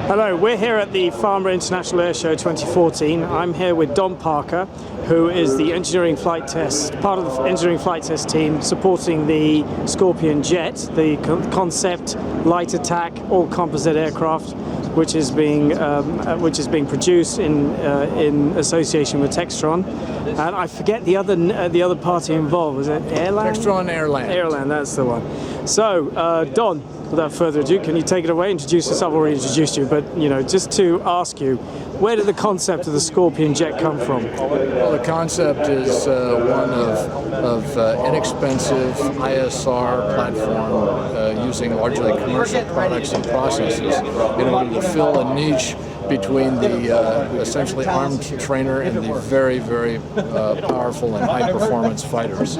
Hello, we're here at the Farnborough International Airshow 2014. I'm here with Don Parker, who is the engineering flight test, part of the engineering flight test team supporting the Scorpion jet, the concept light attack all composite aircraft, which is being produced in association with Textron. And I forget the other party involved. Was it AirLand? Textron AirLand. AirLand, that's the one. So, Don, without further ado, can you take it away? Introduce yourself. I've already introduced you, but just to ask you, where did the concept of the Scorpion jet come from? Well, the concept is one of inexpensive ISR platform using largely commercial products and processes in order to fill a niche between the essentially armed trainer and the very, very powerful and high-performance fighters,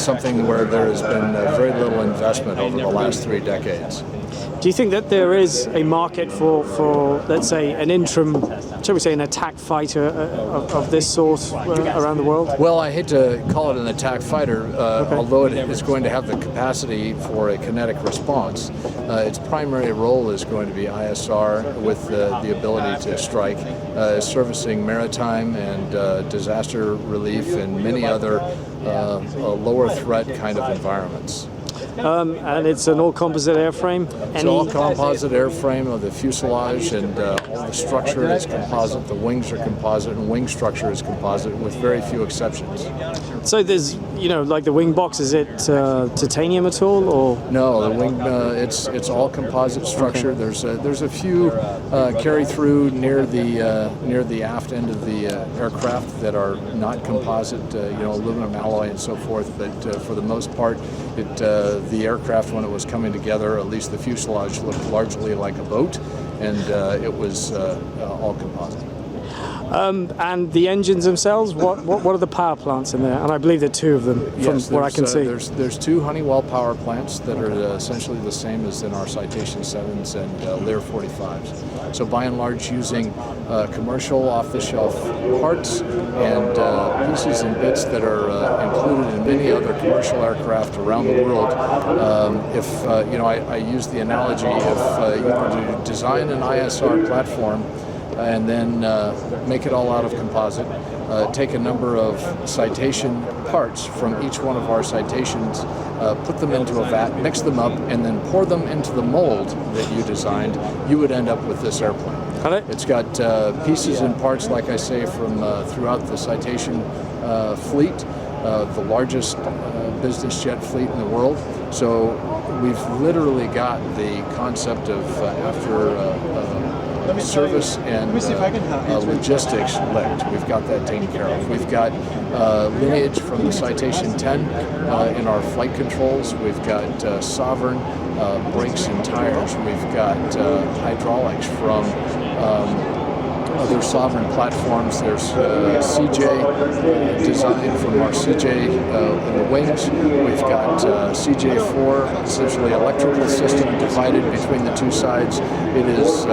something where there has been very little investment over the last 3 decades. Do you think that there is a market for let's say, an interim, shall we say, an attack fighter of this sort around the world? Well, I hate to call it an attack fighter, although it is going to have the capacity for a kinetic response. Its primary role is going to be ISR with the ability to strike, servicing maritime and disaster relief and many other lower threat kind of environments. And it's an all-composite airframe? It's an all-composite airframe of the fuselage, and all the structure is composite, the wings are composite, and wing structure is composite with very few exceptions. So there's, like the wing box, is it titanium at all, or? No, the wing, it's all composite structure. Okay. There's a few carry-through near the aft end of the aircraft that are not composite, aluminum alloy and so forth, but for the most part, the aircraft, when it was coming together, at least the fuselage looked largely like a boat, and it was all composite. And the engines themselves, what are the power plants in there? And I believe there are 2 of them, from what I can see. There's 2 Honeywell power plants that are essentially the same as in our Citation 7s and Lear 45s. So by and large, using commercial off-the-shelf parts and pieces and bits that are included in many other commercial aircraft around the world. I use the analogy, if you were to design an ISR platform and then make it all out of composite, take a number of Citation parts from each one of our Citations, put them into a vat, mix them up, and then pour them into the mold that you designed, you would end up with this airplane. It's got pieces and parts, like I say, from throughout the Citation fleet, the largest business jet fleet in the world. So we've literally got the concept of after service and logistics linked. We've got that taken care of. We've got lineage from the Citation 10 in our flight controls. We've got Sovereign brakes and tires. We've got hydraulics from other Sovereign platforms. There's CJ design from our CJ in the wings. We've got CJ4, essentially electrical system divided between the 2 sides. It is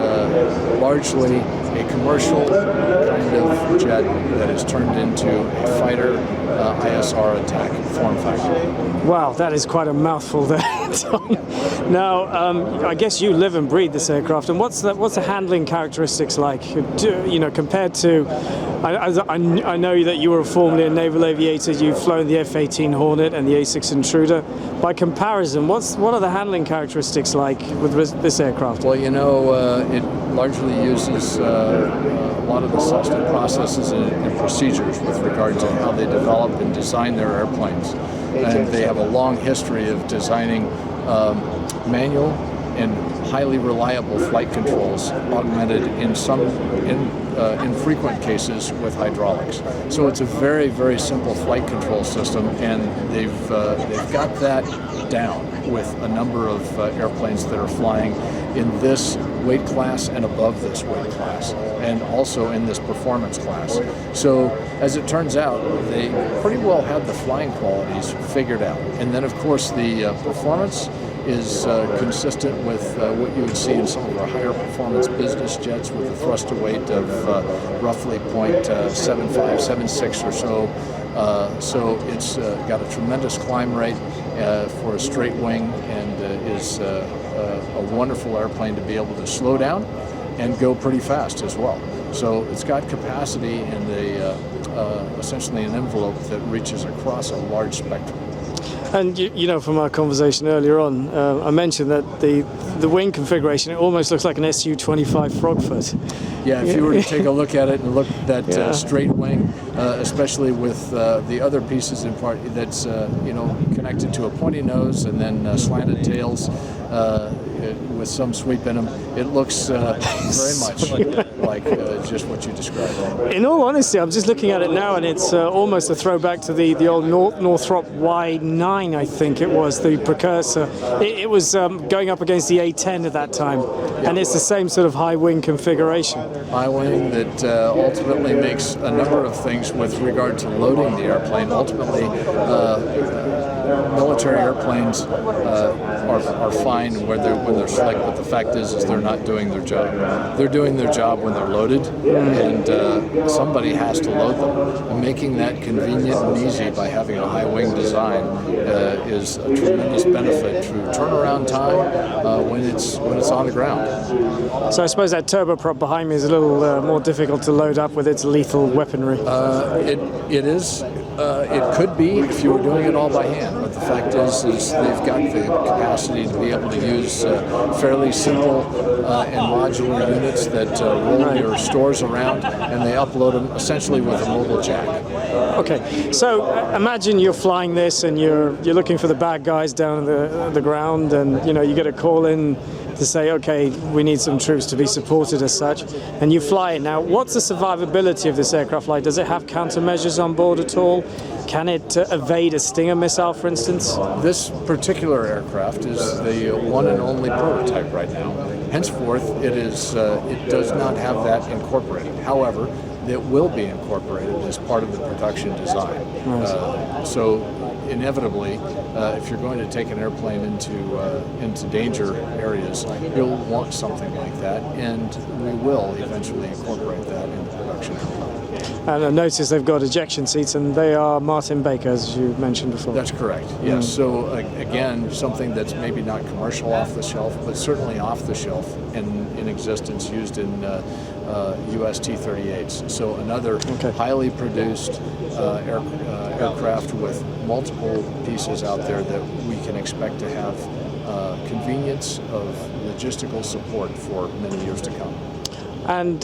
largely a commercial kind of jet that is turned into a fighter ISR attack form factor. Wow, that is quite a mouthful there, Tom. Now, I guess you live and breathe this aircraft, and what's the handling characteristics like? Compared to, I know that you were formerly a naval aviator. You've flown the F-18 Hornet and the A-6 Intruder. By comparison, what are the handling characteristics like with this aircraft? Well, it largely uses a lot of the Cessna processes and procedures with regard to how they develop and design their airplanes. And they have a long history of designing manual and highly reliable flight controls, augmented in some infrequent cases with hydraulics. So it's a very, very simple flight control system, and they've got that down with a number of airplanes that are flying in this weight class and above this weight class, and also in this performance class. So as it turns out, they pretty well had the flying qualities figured out. And then of course the performance is consistent with what you would see in some of our higher performance business jets with a thrust to weight of roughly 0.75, 76 or so. So it's got a tremendous climb rate for a straight wing, and is a wonderful airplane to be able to slow down and go pretty fast as well. So it's got capacity and essentially an envelope that reaches across a large spectrum. And you know, from our conversation earlier on, I mentioned that the wing configuration, it almost looks like an Su-25 Frogfoot. Yeah, if you were to take a look at it and look at that Yeah. straight wing, especially with the other pieces in part that's connected to a pointy nose and then slanted tails with some sweep in them, it looks very much like just what you described. In all honesty, I'm just looking at it now, and it's almost a throwback to the old Northrop Y9, I think it was, the precursor. It was going up against the A10 at that time, and it's the same sort of high wing configuration. High wing that ultimately makes a number of things with regard to loading the airplane. Ultimately, military airplanes are fine when they're slick, but the fact is they're not doing their job. They're doing their job when they're loaded, and somebody has to load them. And making that convenient and easy by having a high wing design is a tremendous benefit through turnaround time when it's on the ground. So I suppose that turboprop behind me is a little more difficult to load up with its lethal weaponry. It is. It could be if you were doing it all by hand, but the fact is they've got the capacity to be able to use fairly simple and modular units that roll your stores around, and they upload them essentially with a mobile jack. Okay, so imagine you're flying this and you're looking for the bad guys down on the ground, and you get a call in to say, okay, we need some troops to be supported as such, and you fly it. Now, what's the survivability of this aircraft like? Does it have countermeasures on board at all? Can it evade a Stinger missile, for instance? This particular aircraft is the one and only prototype right now. Henceforth, it does not have that incorporated. However, it will be incorporated as part of the production design. So inevitably, if you're going to take an airplane into danger areas, you'll want something like that, and we will eventually incorporate that into production. And I noticed they've got ejection seats, and they are Martin Baker, as you mentioned before. That's correct, yes. So again, something that's maybe not commercial off the shelf, but certainly off the shelf in existence, used in US T-38s. So another highly produced aircraft with multiple pieces out there that we can expect to have convenience of logistical support for many years to come. And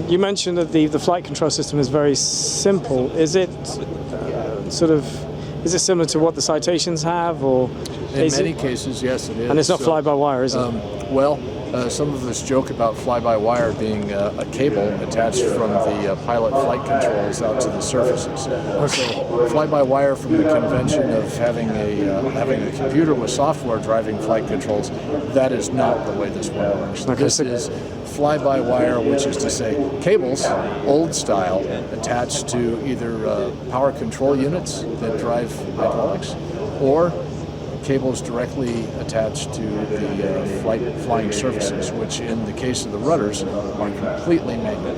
you mentioned that the flight control system is very simple. Is it is it similar to what the Citations have, or in many cases, yes, it is. And it's not fly-by-wire, is it? Well, some of us joke about fly-by-wire being a cable attached from the pilot flight controls out to the surfaces. So fly-by-wire, from the convention of having a computer with software driving flight controls, that is not the way this one works. Okay, this is fly-by-wire, which is to say cables, old style, attached to either power control units that drive hydraulics, or cables directly attached to the flying surfaces, which in the case of the rudders are completely manual.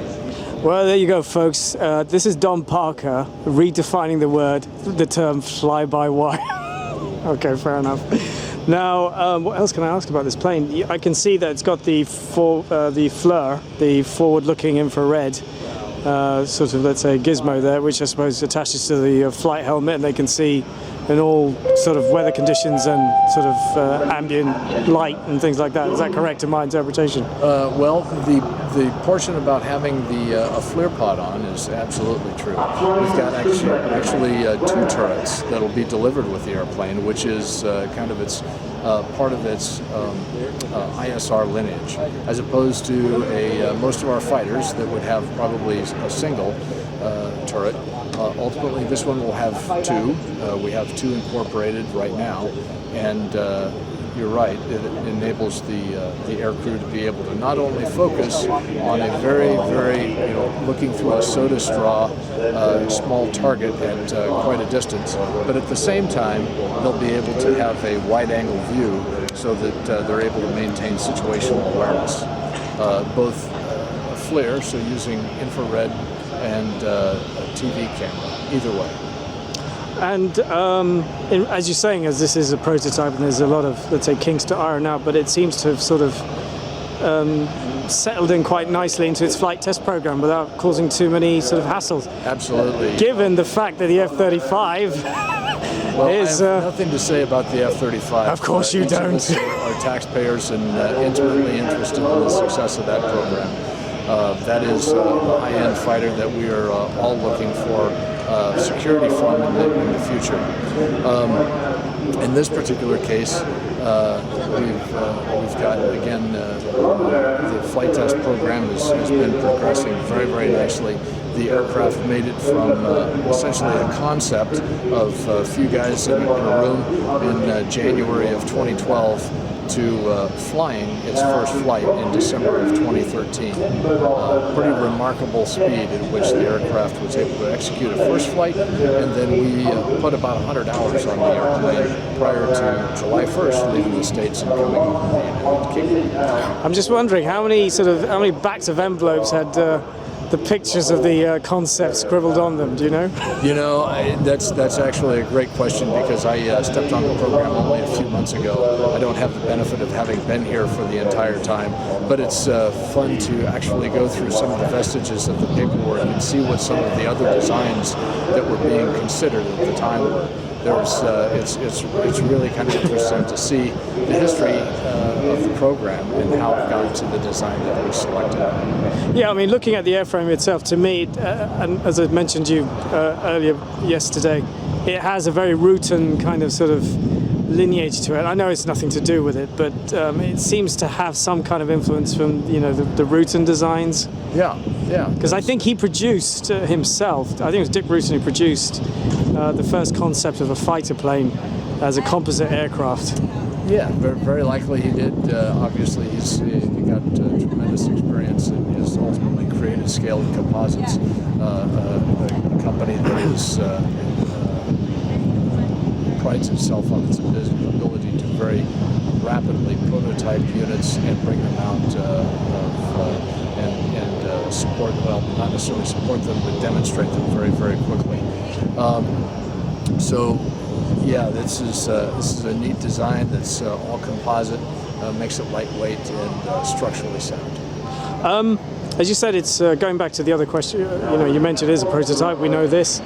Well, there you go, folks. This is Don Parker redefining the term fly-by-wire. Okay, fair enough. Now, what else can I ask about this plane? I can see that it's got the FLIR, the forward-looking infrared, sort of, let's say, gizmo there, which I suppose attaches to the flight helmet, and they can see in all sort of weather conditions and sort of ambient light and things like that. Is that correct in my interpretation? Well, the portion about having a FLIR pod on is absolutely true. We've got actually 2 turrets that will be delivered with the airplane, which is kind of its part of its ISR lineage, as opposed to most of our fighters that would have probably a single turret. Ultimately, this one will have 2. We have 2 incorporated right now, and you're right. It enables the air crew to be able to not only focus on a very, very, looking through a soda straw small target at quite a distance, but at the same time, they'll be able to have a wide-angle view so that they're able to maintain situational awareness. Both a FLIR, so using infrared, and a TV camera, either way. And as you're saying, as this is a prototype and there's a lot of, let's say, kinks to iron out, but it seems to have sort of settled in quite nicely into its flight test program without causing too many sort of hassles. Absolutely. Given the fact that the F-35 well, is... I have nothing to say about the F-35. Of course you don't. Each of us are taxpayers and intimately interested in the success of that program. That is a high-end fighter that we are all looking for security from in the future. In this particular case, we've got, again, the flight test program has been progressing very, very nicely. The aircraft made it from essentially a concept of a few guys in a room in January of 2012 to flying its first flight in December of 2013. Pretty remarkable speed at which the aircraft was able to execute a first flight, and then we put about 100 hours on the airplane prior to July 1st leaving the States and coming to the Kingdom. I'm just wondering how many backs of envelopes had the pictures of the concept scribbled on them, do you know? You know, that's actually a great question, because I stepped on the program only a few months ago. I don't have the benefit of having been here for the entire time, but it's fun to actually go through some of the vestiges of the paperwork and see what some of the other designs that were being considered at the time were. It's really kind of interesting to see the history of the program and how it got to the design that we selected. Yeah, I mean, looking at the airframe itself, to me, and as I mentioned to you earlier yesterday, it has a very Rutan kind of sort of lineage to it. I know it's nothing to do with it, but it seems to have some kind of influence from, you know, the Rutan designs. Yeah. Because I think he produced himself, I think it was Dick Rutan who produced the first concept of a fighter plane as a composite aircraft. Yeah, very likely he did. Obviously, he got tremendous experience and has ultimately created Scaled Composites, a company that is prides itself on its ability to very rapidly prototype units and bring them out and support, well, not necessarily support them, but demonstrate them very, very quickly. So, yeah, this is a neat design that's all composite, makes it lightweight and structurally sound. As you said, it's going back to the other question. You know, you mentioned it is a prototype. We know this.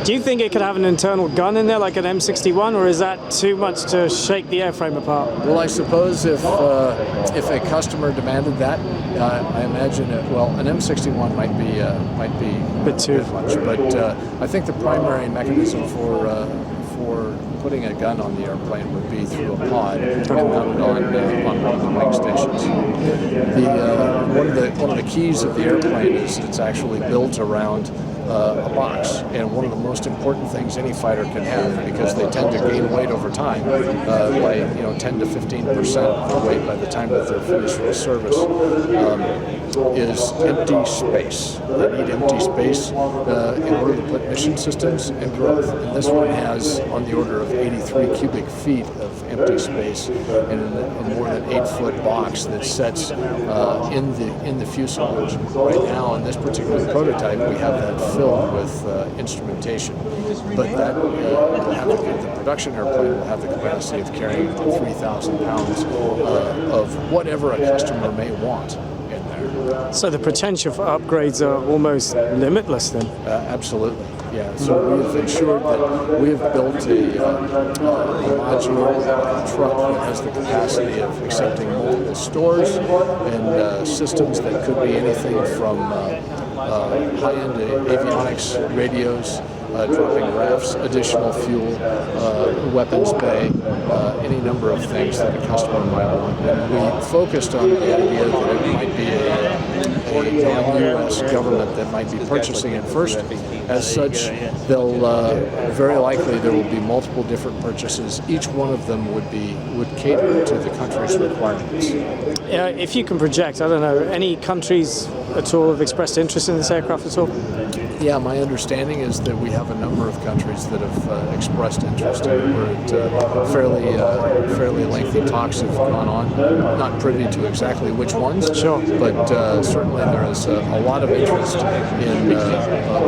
Do you think it could have an internal gun in there, like an M61, or is that too much to shake the airframe apart? Well, I suppose if a customer demanded that, I imagine an M61 might be a bit too much. But I think the primary mechanism for putting a gun on the airplane would be through a pod mounted on one of the wing stations. One of the keys of the airplane is it's actually built around a box, and one of the most important things any fighter can have, because they tend to gain weight over time by 10 to 15% of their weight by the time that they're finished with service, is empty space. They need empty space in order to put mission systems and growth. And this one has on the order of 83 cubic feet of empty space in a more than 8-foot box that sets in the fuselage. Right now, in this particular prototype, we have that filled with instrumentation, but that the production airplane will have the capacity of carrying about 3,000 pounds of whatever a customer may want in there. So the potential for upgrades are almost limitless then? Absolutely. Yeah, so we have ensured that we have built a modular truck that has the capacity of accepting multiple stores and systems that could be anything from high-end avionics, radios, dropping rafts, additional fuel, weapons bay, any number of things that a customer might want. And we focused on the idea that it might be a non-U.S. government that might be purchasing it first. As such, they'll very likely there will be multiple different purchases. Each one of them would cater to the country's requirements. If you can project, I don't know, any countries at all have expressed interest in this aircraft at all? Yeah, my understanding is that we have a number of countries that have expressed interest, and we're at fairly lengthy talks have gone on. Not privy to exactly which ones, sure, but certainly there is a lot of interest in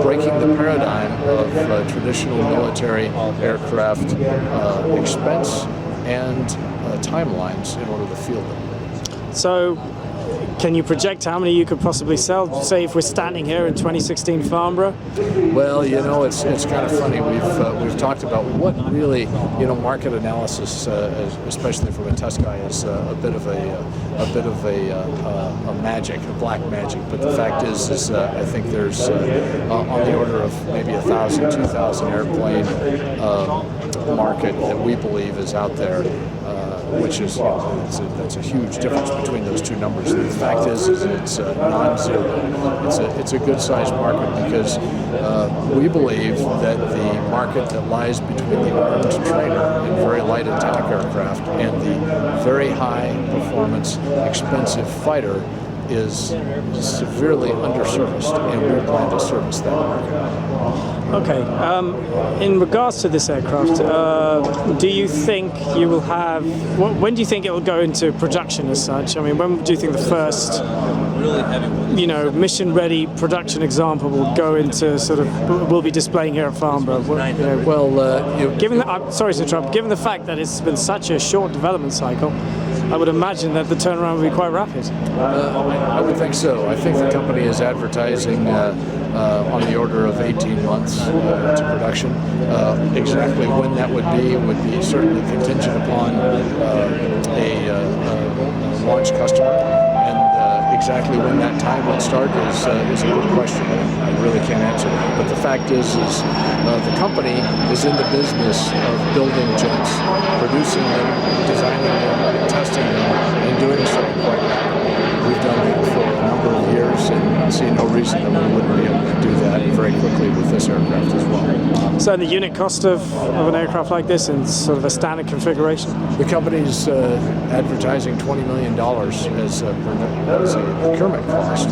breaking the paradigm of traditional military aircraft expense and timelines in order to field them. So, can you project how many you could possibly sell? Say if we're standing here in 2016 Farnborough. Well, it's kind of funny. We've talked about what really, market analysis, especially from a test guy, is a bit of a magic, a black magic. But the fact is I think there's on the order of maybe 1,000, 2,000 airplane market that we believe is out there. Which is that's a huge difference between those two numbers. The fact is it's non-zero. It's a good-sized market because we believe that the market that lies between the armed trainer and very light attack aircraft and the very high-performance, expensive fighter is severely underserviced, and we plan to service that market. Okay. In regards to this aircraft, do you think you will have? When do you think it will go into production as such? I mean, when do you think the first, mission-ready production example will go into we'll be displaying here at Farnborough? Given that, I'm sorry to interrupt. Given the fact that it's been such a short development cycle, I would imagine that the turnaround will be quite rapid. I would think so. I think the company is advertising on the order of 18 months to production. Exactly when that would be certainly contingent upon a launch customer. And exactly when that time would start is a good question. I really can't answer that. But the fact is the company is in the business of building jets, producing them, designing them, testing them, and doing so quite rapidly. We've done it for a number of years and see no reason that we wouldn't be able to do that very quickly with this aircraft as well. So the unit cost of an aircraft like this in sort of a standard configuration? The company's advertising $20 million as a procurement cost,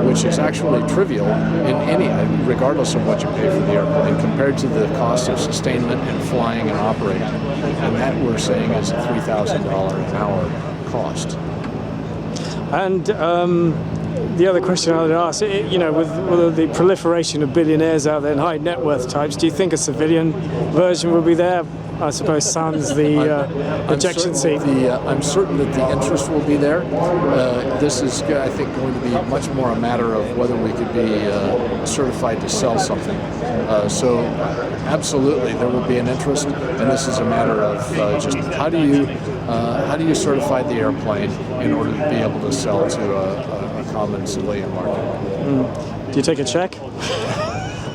which is actually trivial in regardless of what you pay for the airplane, compared to the cost of sustainment and flying and operating. And that we're saying is a $3,000 an hour cost. And the other question I would ask, with the proliferation of billionaires out there and high net worth types, do you think a civilian version will be there? I suppose sans the ejection seat. I'm certain that the interest will be there. This is, I think, going to be much more a matter of whether we could be certified to sell something. So, absolutely, there will be an interest, and this is a matter of just how do you certify the airplane in order to be able to sell to a common civilian market. Do you take a check?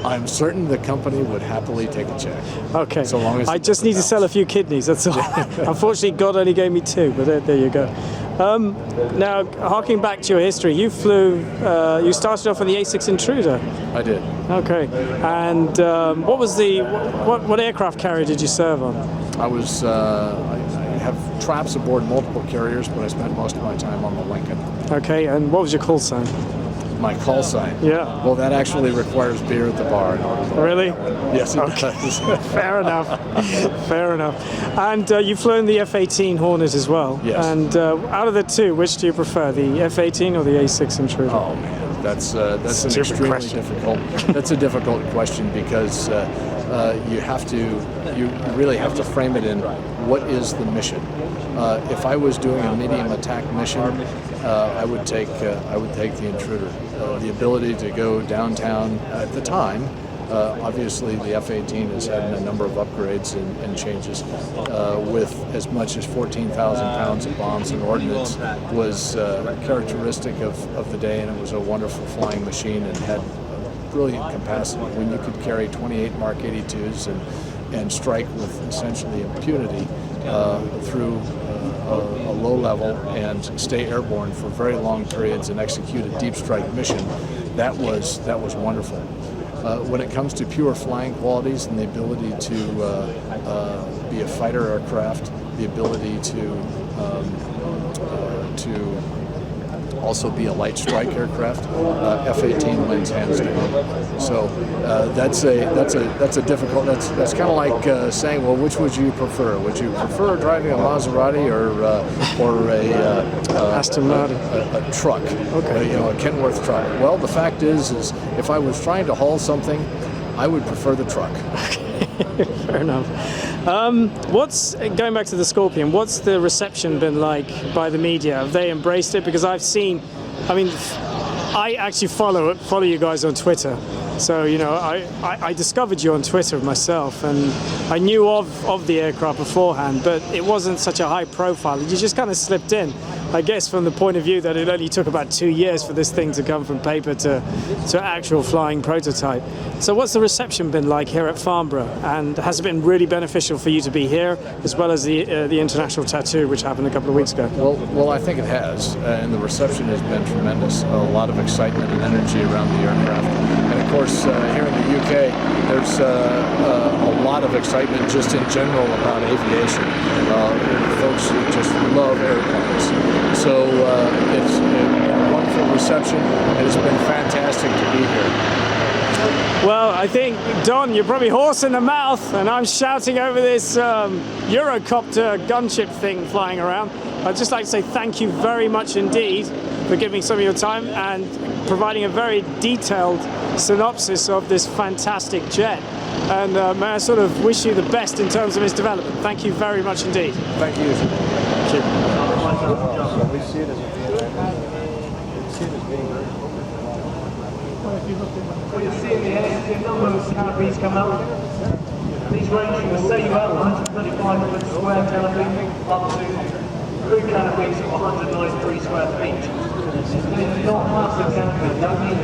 I'm certain the company would happily take a check. Okay. So long as I just need to sell a few kidneys, that's all. Unfortunately, God only gave me 2, but there you go. Now, harking back to your history, you started off on the A6 Intruder. I did. Okay. And what aircraft carrier did you serve on? I have traps aboard multiple carriers, but I spent most of my time on the Lincoln. Okay, and what was your call sign? My call sign? Yeah. Well, that actually requires beer at the bar. Really? Yes, it does. Fair enough. Fair enough. And you've flown the F-18 Hornet as well. Yes. And out of the two, which do you prefer, the F-18 or the A6 Intruder? Oh man, that's an extremely question. difficult. That's a difficult question because you really have to frame it in what is the mission. If I was doing a medium attack mission, I would take the Intruder. The ability to go downtown at the time. Obviously, the F-18 has had a number of upgrades and changes. With as much as 14,000 pounds of bombs and ordnance, was characteristic of the day, and it was a wonderful flying machine and had brilliant capacity. When you could carry 28 Mark 82s and strike with essentially impunity through a low level and stay airborne for very long periods and execute a deep strike mission, that was wonderful. When it comes to pure flying qualities and the ability to be a fighter aircraft, the ability to also be a light strike aircraft, F-18 wins hands down. So that's a difficult. That's kind of like saying, well, which would you prefer? Would you prefer driving a Maserati or a Aston Martin, a truck? Okay. A Kenworth truck. Well, the fact is if I was trying to haul something, I would prefer the truck. Fair enough. What's going back to the Scorpion? What's the reception been like by the media? Have they embraced it? Because I've seen, I actually follow you guys on Twitter. So I discovered you on Twitter myself, and I knew of the aircraft beforehand, but it wasn't such a high profile. You just kind of slipped in, I guess, from the point of view that it only took about 2 years for this thing to come from paper to actual flying prototype. So what's the reception been like here at Farnborough, and has it been really beneficial for you to be here, as well as the international tattoo, which happened a couple of weeks ago? Well, I think it has, and the reception has been tremendous. A lot of excitement and energy around the aircraft, and of course here in the UK, there's a lot of excitement just in general about aviation. Folks just love airplanes. So it's a wonderful reception, and it's been fantastic to be here. Well, I think, Don, you're probably hoarse in the mouth, and I'm shouting over this Eurocopter gunship thing flying around. I'd just like to say thank you very much indeed for giving some of your time and providing a very detailed synopsis of this fantastic jet. And may I sort of wish you the best in terms of its development. Thank you very much indeed. Thank you. Thank you. What you see in the air is a number of canopies come up. These range from the same level, 135 foot square canopy, up to crew canopies of 193 square feet. These are not massive canopies.